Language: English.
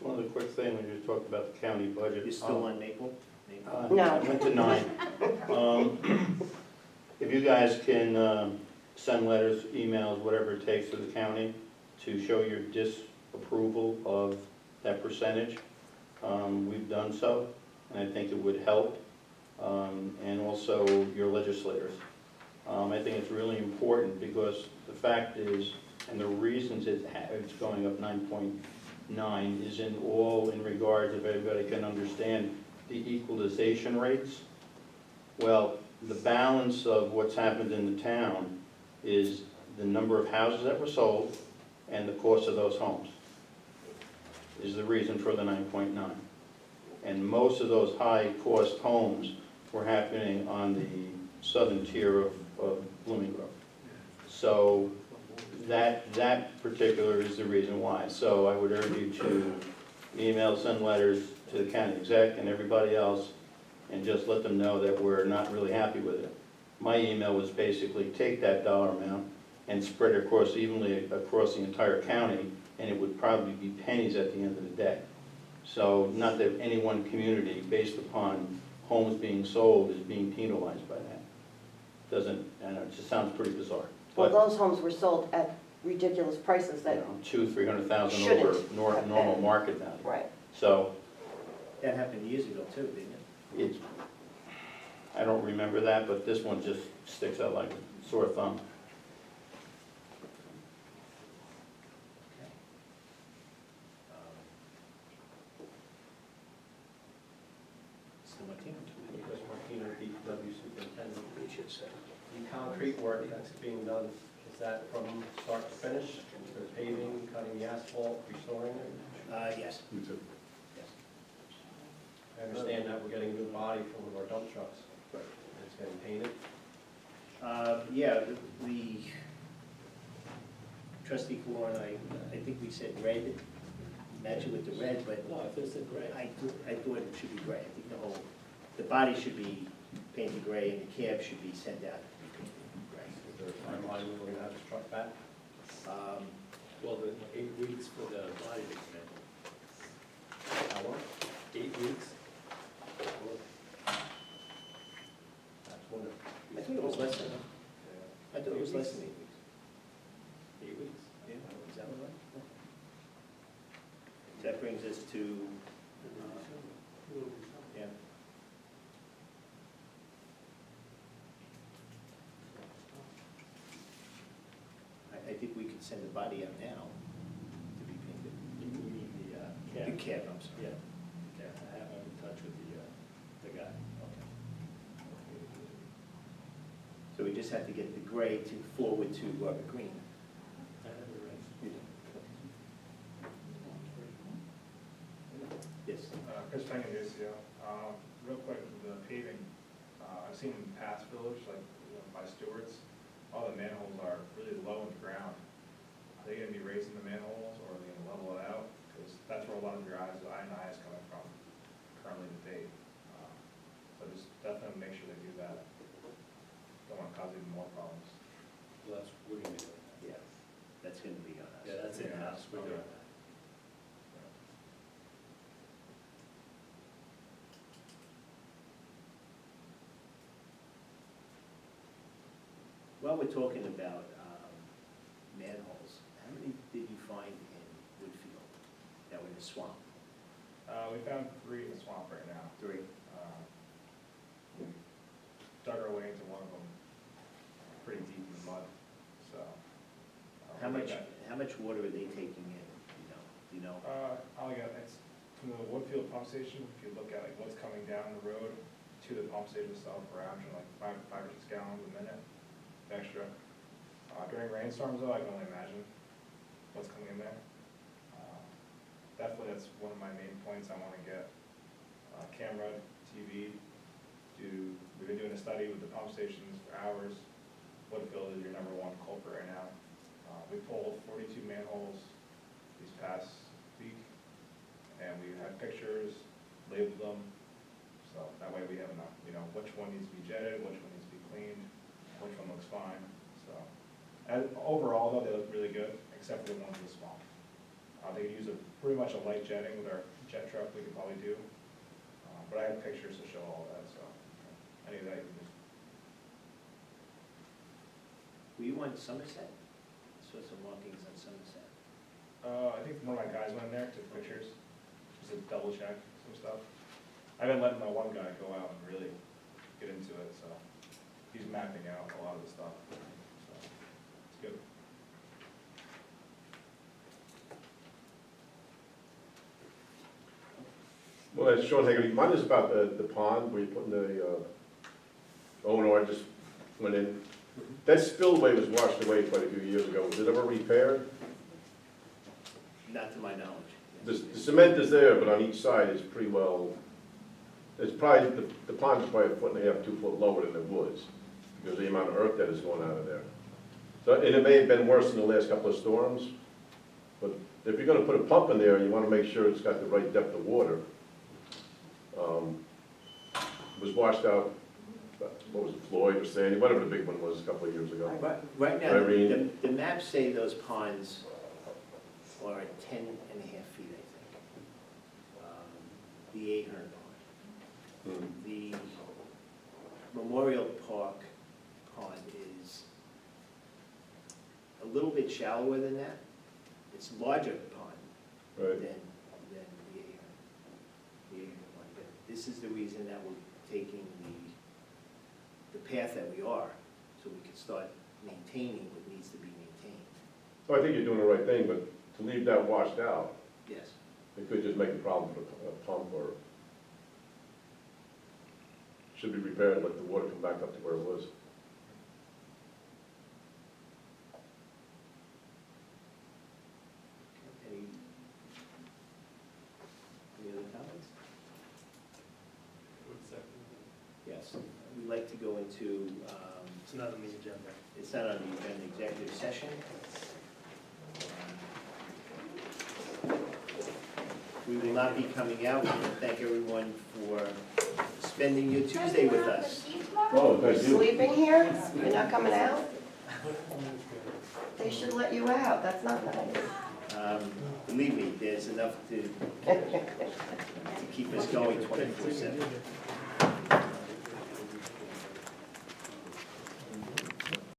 one other quick thing, when you talked about the county budget. You're still on Maple? No. I went to 9. If you guys can send letters, emails, whatever it takes to the county to show your disapproval of that percentage, we've done so, and I think it would help, and also your legislators. I think it's really important because the fact is, and the reasons it's going up 9.9 is in regards, if everybody can understand, the equalization rates. Well, the balance of what's happened in the town is the number of houses that were sold and the cost of those homes is the reason for the 9.9. And most of those high-cost homes were happening on the southern tier of Blooming Grove. So that particular is the reason why. So I would urge you to email, send letters to the county exec and everybody else, and just let them know that we're not really happy with it. My email was basically take that dollar amount and spread it evenly across the entire county, and it would probably be pennies at the end of the day. So not that any one community, based upon homes being sold, is being penalized by that. I know, it just sounds pretty bizarre. Well, But, those homes were sold at ridiculous prices that, $200,000-300,000 over Shouldn't have normal been. market value. right. So That happened years ago too, didn't it? it's, I don't remember that, but this one just sticks out like a sore thumb. Mr. Martino? Chris Martino, DPW Superintendent. The concrete work that's being done, is that from start to finish? The paving, cutting the asphalt, restoring it? Yes. Me too. Yes. I understand that we're getting a new body for one of our dump trucks. It's getting painted. Yeah, the trustee Corn, I think we said red, match it with the red, but No, if it's a gray. I thought it should be gray. I think the body should be painted gray and the cab should be sent out to be painted gray. Is there a timeline when we're gonna have this truck back? Well, the 8 weeks for the body to come in. How long? 8 weeks? That's wonderful. I think it was less than, I thought it was less than 8 weeks. 8 weeks? Yeah, is that right? That brings us to, yeah. I think we could send the body out now to be painted. You mean the The cab? cab, I'm sorry. Yeah, I have, I'm in touch with the guy. So we just have to get the gray to forward to green. I have it right. Yes. Chris Pengaducio. Real quick, the paving, I've seen in past village, like by Stewart's, all the manholes are really low in the ground. Are they gonna be raising the manholes, or are they gonna level it out? Because that's where a lot of your eyes, I and I is coming from currently to date. So just definitely make sure they do that. Don't wanna cause even more problems. Well, that's, we're gonna be doing that. Yeah, that's gonna be on us. Yeah, that's in-house, we're doing that. While we're talking about manholes, how many did you find in Woodfield that were in the swamp? We found 3 in the swamp right now. 3. We dug our way into one of them pretty deep in the mud, so. How we much got- water are they taking in, do you know? I'll get, it's from the Woodfield pump station, if you look at like what's coming down the road to the pump station itself, we're averaging like 5 or 6 gallons a minute extra. During rainstorms though, I can only imagine what's coming in there. Definitely that's one of my main points. I wanna get camera, TV, we've been doing a study with the pump stations for hours. Woodfield is your #1 culprit right now. We pulled 42 manholes these past week, and we had pictures, labeled them, so that way we have enough, which one needs to be jetted, which one needs to be cleaned, which one looks fine, so. And overall though, they look really good, except for the ones in the swamp. They could use pretty much a light jetting with our jet truck, we could probably do. But I have pictures to show all that, so any of that you can just. Were you on Somerset? I saw some markings on Somerset. I think one of my guys went in there, took pictures, just to double check some stuff. I've been letting my one guy go out and really get into it, so he's mapping out a lot of the stuff, so it's good. Well, that's Sean Hagerty. Mine is about the pond where you put in the, I just went in. That spillway was washed away quite a few years ago. Was it ever repaired? Not to my knowledge. The cement is there, but on each side it's pretty well, it's probably, the pond is probably 1.5 to 2 foot lower than it was because of the amount of earth that is going out of there. So, and it may have been worse in the last couple of storms, but if you're gonna put a pump in there, you wanna make sure it's got the right depth of water. It was washed out, what was it, Floyd or Sandy, whatever the big one was a couple of years ago. Right now, Irene. the maps say those ponds are at 10 and a half feet, I think. The Ahern pond. Hmm. The Memorial Park pond is a little bit shallower than that. It's a larger pond Right. than the Ahern one. But this is the reason that we're taking the path that we are, so we can start maintaining what needs to be maintained. Well, I think you're doing the right thing, but to leave that washed out, Yes. it could just make a problem for the pump or should be repaired, let the water come back up to where it was. Any other comments? One second. Yes. We'd like to go into, It's not on the agenda. it's not on the agenda, executive session. We will not be coming out. We want to thank everyone for spending your Tuesday with us. Oh, You're thank you. sleeping here? You're not coming out? They should let you out, that's not nice. Believe me, there's enough to keep us going 24/7.